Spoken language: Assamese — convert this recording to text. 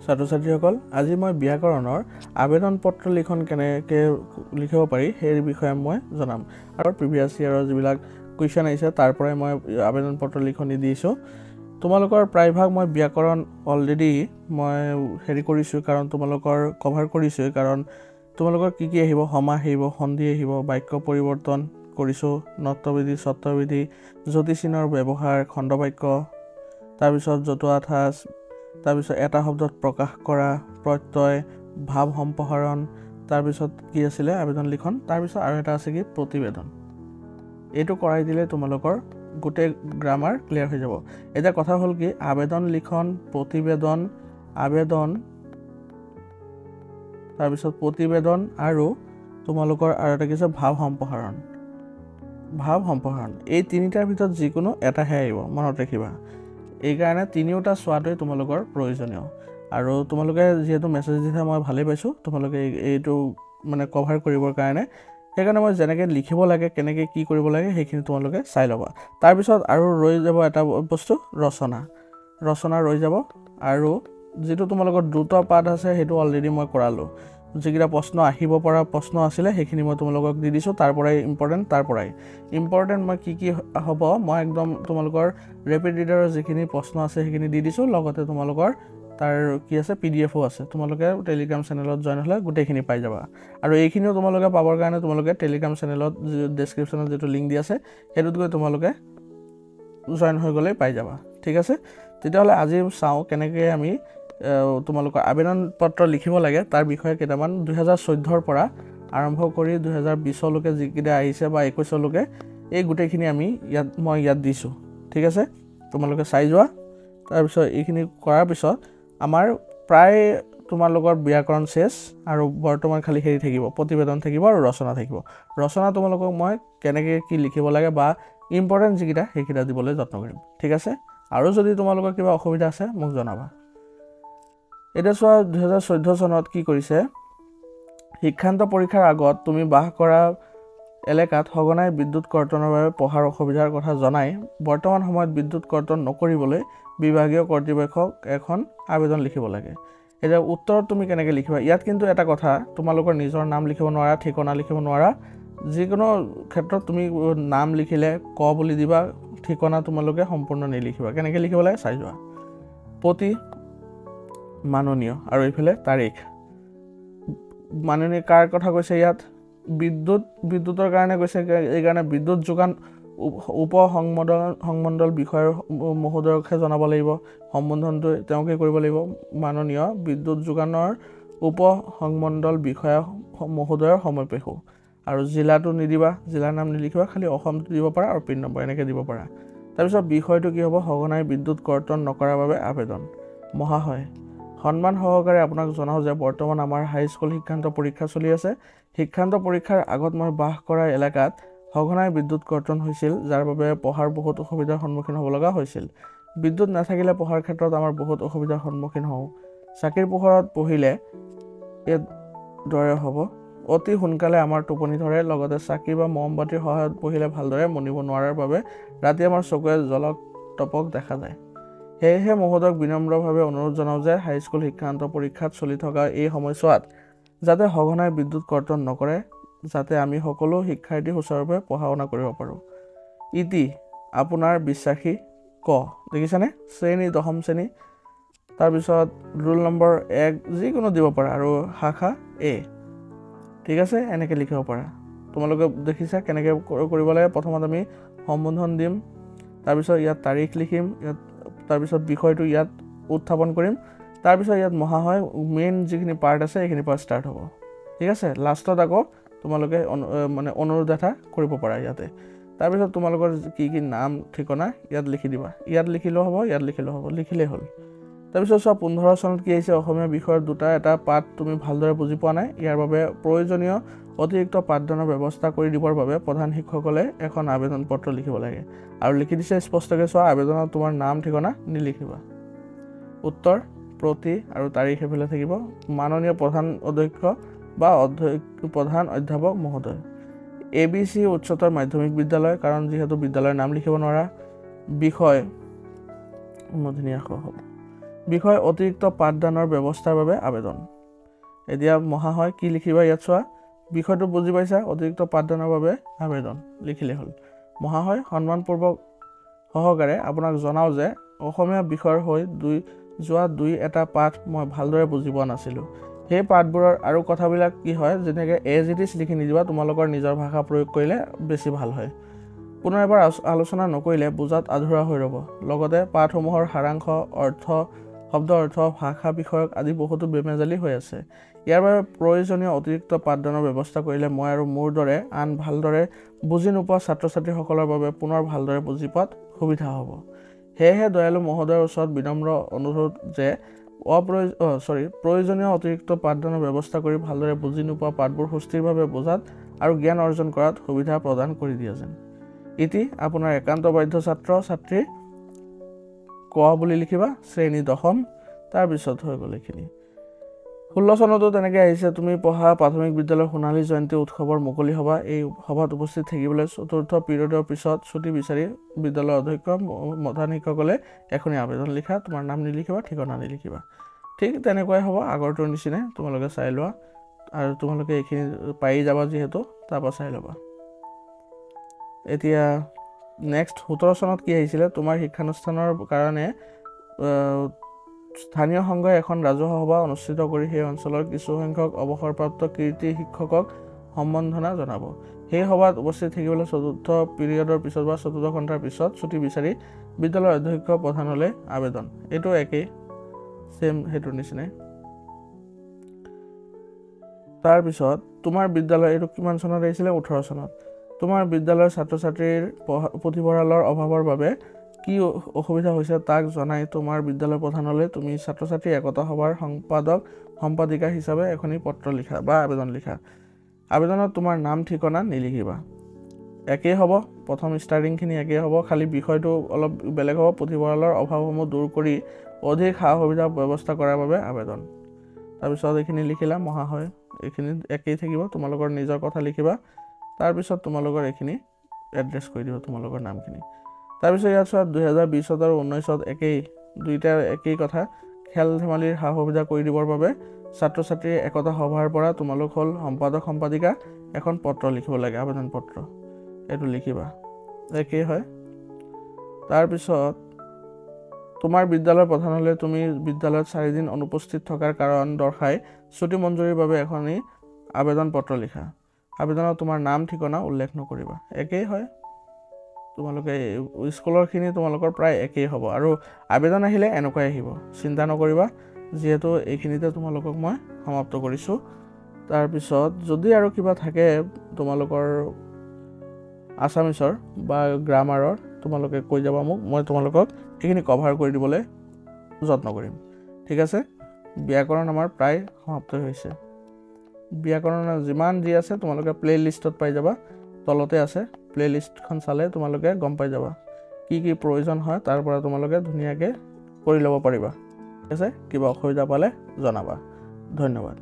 ছাত্ৰ-ছাত্ৰীসকল আজি মই ব্যাকৰণৰ আবেদন পত্ৰ লিখন কেনেকৈ লিখিব পাৰি সেই বিষয়ে মই জনাম আৰু প্ৰিভিয়াছ ইয়াৰৰ যিবিলাক কুৱেশ্যন আহিছে তাৰ পৰাই মই আবেদন পত্ৰ লিখনি দিছোঁ তোমালোকৰ প্ৰায়ভাগ মই ব্যাকৰণ অলৰেডি মই কৰিছোঁ কাৰণ তোমালোকৰ কভাৰ কৰিছোঁ কাৰণ তোমালোকৰ কি আহিব সমাস আহিব সন্ধি আহিব বাক্য পৰিৱৰ্তন কৰিছোঁ নত্যবিধি সত্যবিধি জ্যোতিচিহ্নৰ ব্যৱহাৰ খণ্ডবাক্য তাৰপিছত জতুৱা ঠাঁচ তাৰপিছত এটা শব্দত প্ৰকাশ কৰা প্ৰত্যয় ভাৱ সম্প্ৰসাৰণ তাৰপিছত কি আছিলে আবেদন লিখন তাৰপিছত আৰু এটা আছে কি প্ৰতিবেদন এইটো কৰাই দিলে তোমালোকৰ গোটেই গ্ৰামাৰ ক্লিয়াৰ হৈ যাব এটা কথা হ'ল কি আবেদন লিখন প্ৰতিবেদন আবেদন তাৰপিছত প্ৰতিবেদন আৰু তোমালোকৰ আৰু এটা কি আছে ভাৱ সম্প্ৰসাৰণ এই তিনিটাৰ ভিতৰত যিকোনো এটাহে আহিব মনত ৰাখিবা এই কাৰণে তিনিওটা চোৱাটোৱে তোমালোকৰ প্ৰয়োজনীয় আৰু তোমালোকে যেহেতু মেছেজ দিছা মই ভালেই পাইছোঁ তোমালোকে এইটো মানে কভাৰ কৰিবৰ কাৰণে সেইকাৰণে মই যেনেকৈ লিখিব লাগে কেনেকৈ কি কৰিব লাগে সেইখিনি তোমালোকে চাই ল'বা তাৰপিছত আৰু ৰৈ যাব এটা বস্তু ৰচনা ৰৈ যাব আৰু যিটো তোমালোকৰ দ্ৰুত পাঠ আছে সেইটো অলৰেডি মই কৰালোঁ যিকেইটা প্ৰশ্ন আহিব পৰা প্ৰশ্ন আছিলে সেইখিনি মই তোমালোকক দি দিছোঁ তাৰ পৰাই ইম্পৰ্টেণ্ট মই কি হ'ব মই একদম তোমালোকৰ ৰেপিড ৰিডাৰৰ যিখিনি প্ৰশ্ন আছে সেইখিনি দি দিছোঁ লগতে তোমালোকৰ তাৰ কি আছে PDF আছে তোমালোকে টেলিগ্ৰাম চেনেলত জইন হ'লে গোটেইখিনি পাই যাবা আৰু এইখিনিও তোমালোকে পাবৰ কাৰণে তোমালোকে টেলিগ্ৰাম চেনেলত ডেছক্ৰিপশ্যনত যিটো লিংক দি আছে সেইটোত গৈ তোমালোকে জইন হৈ গ'লেই পাই যাবা ঠিক আছে তেতিয়াহ'লে আজি চাওঁ কেনেকৈ আমি তোমালোকৰ আবেদন পত্ৰ লিখিব লাগে তাৰ বিষয়ে কেইটামান 2014ৰ পৰা আৰম্ভ কৰি 2020 লৈকে যিকেইটা আহিছে বা 21 লৈকে এই গোটেইখিনি আমি মই ইয়াত দিছোঁ ঠিক আছে তোমালোকে চাই যোৱা তাৰপিছত এইখিনি কৰাৰ পিছত আমাৰ প্ৰায় তোমালোকৰ ব্যাকৰণ শেষ আৰু বৰ্তমান খালি থাকিব প্ৰতিবেদন থাকিব আৰু ৰচনা তোমালোকক মই কেনেকৈ কি লিখিব লাগে বা ইম্পৰ্টেণ্ট যিকেইটা সেইকেইটা দিবলৈ যত্ন কৰিম ঠিক আছে আৰু যদি তোমালোকৰ কিবা অসুবিধা আছে মোক জনাবা এতিয়া চোৱা 2014 চনত কি কৰিছে শিক্ষান্ত পৰীক্ষাৰ আগত তুমি বাস কৰা এলেকাত সঘনাই বিদ্যুৎ কৰ্তনৰ বাবে পঢ়াৰ অসুবিধাৰ কথা জনাই বৰ্তমান সময়ত বিদ্যুৎ কৰ্তন নকৰিবলৈ বিভাগীয় কৰ্তৃপক্ষক এখন আবেদন লিখিব লাগে এতিয়া উত্তৰত তুমি কেনেকৈ লিখিবা ইয়াত কিন্তু এটা কথা তোমালোকৰ নিজৰ নাম লিখিব নোৱাৰা ঠিকনা লিখিব নোৱাৰা যিকোনো ক্ষেত্ৰত তুমি নাম লিখিলে ক বুলি দিবা ঠিকনা তোমালোকে সম্পূৰ্ণ নিলিখিবা কেনেকৈ লিখিব লাগে চাই যোৱা প্ৰতি মাননীয় আৰু এইফালে তাৰিখ মাননীয় কাৰ কথা কৈছে ইয়াত বিদ্যুতৰ কাৰণে কৈছে এইকাৰণে বিদ্যুৎ যোগান উপ সংমণ্ডল বিষয়ৰ মহোদয়কহে জনাব লাগিব সম্বোধনটো তেওঁকে কৰিব লাগিব মাননীয় বিদ্যুৎ যোগানৰ উপ সংমণ্ডল বিষয়া মহোদয়ৰ সমপেশু আৰু জিলাটো নিদিবা জিলাৰ নাম নিলিখিবা খালি অসমটো দিব পাৰা আৰু পিন নম্বৰ এনেকৈ দিব পাৰা তাৰপিছত বিষয়টো কি হ'ব সঘনাই বিদ্যুৎ কৰ্তন নকৰাৰ বাবে আবেদন মহাশয় সন্মান সহকাৰে আপোনাক জনাওঁ যে বৰ্তমান আমাৰ হাইস্কুল শিক্ষান্ত পৰীক্ষা চলি আছে শিক্ষান্ত পৰীক্ষাৰ আগত মই বাস কৰা এলেকাত সঘনাই বিদ্যুৎ কৰ্তন হৈছিল যাৰ বাবে পঢ়াৰ বহুত অসুবিধাৰ সন্মুখীন হ'ব লগা হৈছিল বিদ্যুৎ নাথাকিলে পঢ়াৰ ক্ষেত্ৰত আমাৰ বহুত অসুবিধাৰ সন্মুখীন হওঁ চাকিৰ পোহৰত পঢ়িলে এই দৰে হ'ব অতি সোনকালে আমাৰ টোপনি ধৰে লগতে চাকি বা মমবাতিৰ সহায়ত পঢ়িলে ভালদৰে মনিব নোৱাৰাৰ বাবে ৰাতি আমাৰ চকুৱে জলক টপক দেখা যায় সেয়েহে মহোদয়ক বিনম্ৰভাৱে অনুৰোধ জনাওঁ যে হাইস্কুল শিক্ষান্ত পৰীক্ষাত চলি থকা এই সময়ছোৱাত যাতে সঘনাই বিদ্যুৎ কৰ্তন নকৰে যাতে আমি সকলো শিক্ষাৰ্থী সুচাৰুৰূপে পঢ়া শুনা কৰিব পাৰোঁ ইতি আপোনাৰ বিশ্বাসী ক দেখিছানে শ্ৰেণী 10ম শ্ৰেণী তাৰপিছত ৰোল নম্বৰ 1 যিকোনো দিব পাৰা আৰু শাখা A ঠিক আছে এনেকৈ লিখিব পাৰা তোমালোকে দেখিছা কেনেকৈ কৰিব লাগে প্ৰথমত আমি সম্বোধন দিম তাৰপিছত ইয়াত তাৰিখ লিখিম ইয়াত তাৰপিছত বিষয়টো ইয়াত উত্থাপন কৰিম তাৰপিছত ইয়াত মহাশয় মেইন যিখিনি পাৰ্ট আছে এইখিনি পৰা ষ্টাৰ্ট হ'ব ঠিক আছে লাষ্টত আকৌ তোমালোকে মানে অনুৰোধ এটা কৰিব পাৰা ইয়াতে তাৰপিছত তোমালোকৰ কি নাম ঠিকনা ইয়াত লিখি দিবা ইয়াত লিখিলেও হ'ব লিখিলেই হ'ল তাৰপিছত চোৱা 15 চনত কি আহিছে অসমীয়া বিষয়ৰ এটা পাঠ তুমি ভালদৰে বুজি পোৱা নাই ইয়াৰ বাবে প্ৰয়োজনীয় অতিৰিক্ত পাঠদানৰ ব্যৱস্থা কৰি দিবৰ বাবে প্ৰধান শিক্ষকলে এখন আবেদন পত্ৰ লিখিব লাগে আৰু লিখি দিছে স্পষ্টকৈ চোৱা আবেদনত তোমাৰ নাম ঠিকনা নিলিখিবা উত্তৰ প্ৰতি আৰু তাৰিখ এফালে থাকিব মাননীয় প্ৰধান অধ্যক্ষ বা প্ৰধান অধ্যাপক মহোদয় ABC উচ্চতৰ মাধ্যমিক বিদ্যালয় কাৰণ যিহেতু বিদ্যালয়ৰ নাম লিখিব নোৱাৰা বিষয় মধুনীয়া হ'ব বিষয় অতিৰিক্ত পাঠদানৰ ব্যৱস্থাৰ বাবে আবেদন। এতিয়া মহাশয় কি লিখিবা ইয়াত চোৱা, বিষয়টো বুজি পাইছা, অতিৰিক্ত পাঠদানৰ বাবে আবেদন লিখিলে হ'ল। মহাশয় সন্মানপূৰ্বক সহকাৰে আপোনাক জনাওঁ যে অসমীয়া বিষয়ৰ হৈ যোৱা এটা পাঠ মই ভালদৰে বুজি পোৱা নাছিলোঁ। সেই পাঠবোৰৰ আৰু কথাবিলাক কি হয়, যেনেকৈ এজ ইট ইজ লিখি নিদিবা, তোমালোকৰ নিজৰ ভাষা প্ৰয়োগ কৰিলে বেছি ভাল হয়। পুনৰ এবাৰ আলোচনা নকৰিলে বুজাত আধৰুৱা হৈ ৰ'ব। লগতে পাঠসমূহৰ সাৰাংশ, অৰ্থ, শব্দ অৰ্থ, ভাষা বিষয়ক আদি বহুতো বেমেজালি হৈ আছে। ইয়াৰ বাবে প্ৰয়োজনীয় অতিৰিক্ত পাঠদানৰ ব্যৱস্থা কৰিলে মই আৰু মোৰ দৰে আন ভালদৰে বুজি নোপোৱা ছাত্ৰ ছাত্ৰীসকলৰ বাবে পুনৰ ভালদৰে বুজি পোৱাত সুবিধা হ'ব। সেয়েহে দয়ালু মহোদয়ৰ ওচৰত বিনম্ৰ অনুৰোধ যে প্ৰয়োজনীয় অতিৰিক্ত পাঠদানৰ ব্যৱস্থা কৰি ভালদৰে বুজি নোপোৱা পাঠবোৰ সুস্থিৰভাৱে বুজাত আৰু জ্ঞান অৰ্জন কৰাত সুবিধা প্ৰদান কৰি দিয়া যেন। ইতি আপোনাৰ একান্ত বাধ্য ছাত্ৰ ছাত্ৰী ক বুলি লিখিবা, শ্ৰেণী 10ম। তাৰপিছত হৈ গ'ল এইখিনি। 16 চনতো তেনেকৈ আহিছে, তুমি পঢ়া প্ৰাথমিক বিদ্যালয়ৰ সোণালী জয়ন্তী উৎসৱৰ মুকলি সভা। এই সভাত উপস্থিত থাকিবলৈ 4ৰ্থ পিৰিয়ডৰ পিছত ছুটি বিচাৰি বিদ্যালয়ৰ অধ্যক্ষ প্ৰধান শিক্ষকলৈ এখনি আবেদন লিখা। তোমাৰ নাম নিলিখিবা, ঠিকনা নিলিখিবা। ঠিক তেনেকুৱাই হ'ব আগৰটোৰ নিচিনাই। তোমালোকে চাই লোৱা, আৰু তোমালোকে এইখিনি পাই যাবা যিহেতু, তাৰপৰা চাই ল'বা। এতিয়া নেক্সট 17 চনত কি আহিছিলে, তোমাৰ শিক্ষানুষ্ঠানৰ কাৰণে স্থানীয় সংঘই এখন ৰাজহুৱা সভা অনুষ্ঠিত কৰি সেই অঞ্চলৰ কিছুসংখ্যক অৱসৰপ্ৰাপ্ত কীৰ্তি শিক্ষকক সম্বৰ্ধনা জনাব। সেই সভাত উপস্থিত থাকিবলৈ 4ৰ্থ পিৰিয়ডৰ পিছত বা 4ৰ্থ ঘণ্টাৰ পিছত ছুটি বিচাৰি বিদ্যালয়ৰ অধ্যক্ষ প্ৰধানলৈ আবেদন। এইটো একেই, ছেম সেইটোৰ নিচিনাই। তাৰপিছত তোমাৰ বিদ্যালয়, এইটো কিমান চনত আহিছিলে, 18 চনত। তোমাৰ বিদ্যালয়ৰ ছাত্ৰ ছাত্ৰীৰ পুথিভঁৰালৰ অভাৱৰ বাবে কি অসুবিধা হৈছে তাক জনাই তোমাৰ বিদ্যালয় প্ৰধানলৈ তুমি ছাত্ৰ ছাত্ৰী একতা সভাৰ সম্পাদিকা হিচাপে এখনি পত্ৰ লিখা বা আবেদন লিখা। আবেদনত তোমাৰ নাম ঠিকনা নিলিখিবা, একেই হ'ব, প্ৰথম ষ্টাৰ্টিংখিনি একেই হ'ব, খালি বিষয়টো অলপ বেলেগ হ'ব। পুথিভঁৰালৰ অভাৱসমূহ দূৰ কৰি অধিক সা সুবিধা ব্যৱস্থা কৰাৰ বাবে আবেদন। তাৰপিছত এইখিনি লিখিলা মহাশয়, এইখিনি একেই থাকিব, তোমালোকৰ নিজৰ কথা লিখিবা। তাৰপিছত তোমালোকৰ এইখিনি এড্ৰেছ কৰি দিব তোমালোকৰ নামখিনি। তাৰপিছত ইয়াত চোৱা 2020 আৰু 2019 একেই, দুইটা একেই কথা। খেল ধেমালিৰ সা সুবিধা কৰি দিবৰ বাবে ছাত্ৰ ছাত্ৰীৰ একতা সভাৰ পৰা তোমালোক হ'ল সম্পাদক সম্পাদিকা এখন পত্ৰ লিখিব লাগে, আবেদন পত্ৰ। এইটো লিখিবা, একেই হয়। তাৰপিছত তোমাৰ বিদ্যালয়ৰ প্ৰধানলৈ তুমি বিদ্যালয়ত 4 দিন অনুপস্থিত থকাৰ কাৰণ দৰ্শাই ছুটি মঞ্জুৰিৰ বাবে এখনি আবেদন পত্ৰ লিখা। আবেদনত তোমাৰ নাম ঠিকনা উল্লেখ নকৰিবা, একেই হয়। তোমালোকে স্কুলৰখিনি তোমালোকৰ প্ৰায় একেই হ'ব, আৰু আবেদন আহিলে এনেকুৱাই আহিব, চিন্তা নকৰিবা। যিহেতু এইখিনিতে তোমালোকক মই সমাপ্ত কৰিছোঁ। তাৰপিছত যদি আৰু কিবা থাকে তোমালোকৰ আছামিছৰ বা গ্ৰামাৰৰ, তোমালোকে কৈ যাবা মোক, মই তোমালোকক এইখিনি কভাৰ কৰি দিবলৈ যত্ন কৰিম। ঠিক আছে, ব্যাকৰণ আমাৰ প্ৰায় সমাপ্ত হৈছে। ব্যাকৰণৰ যিমান যি আছে তোমালোকে প্লে লিষ্টত পাই যাবা, তলতে আছে। প্লে লিষ্টখন চালে তোমালোকে গম পাই যাবা কি কি প্ৰয়োজন হয়, তাৰ পৰা তোমালোকে ধুনীয়াকৈ কৰি ল'ব পাৰিবা। ঠিক আছে, কিবা অসুবিধা পালে জনাবা। ধন্যবাদ।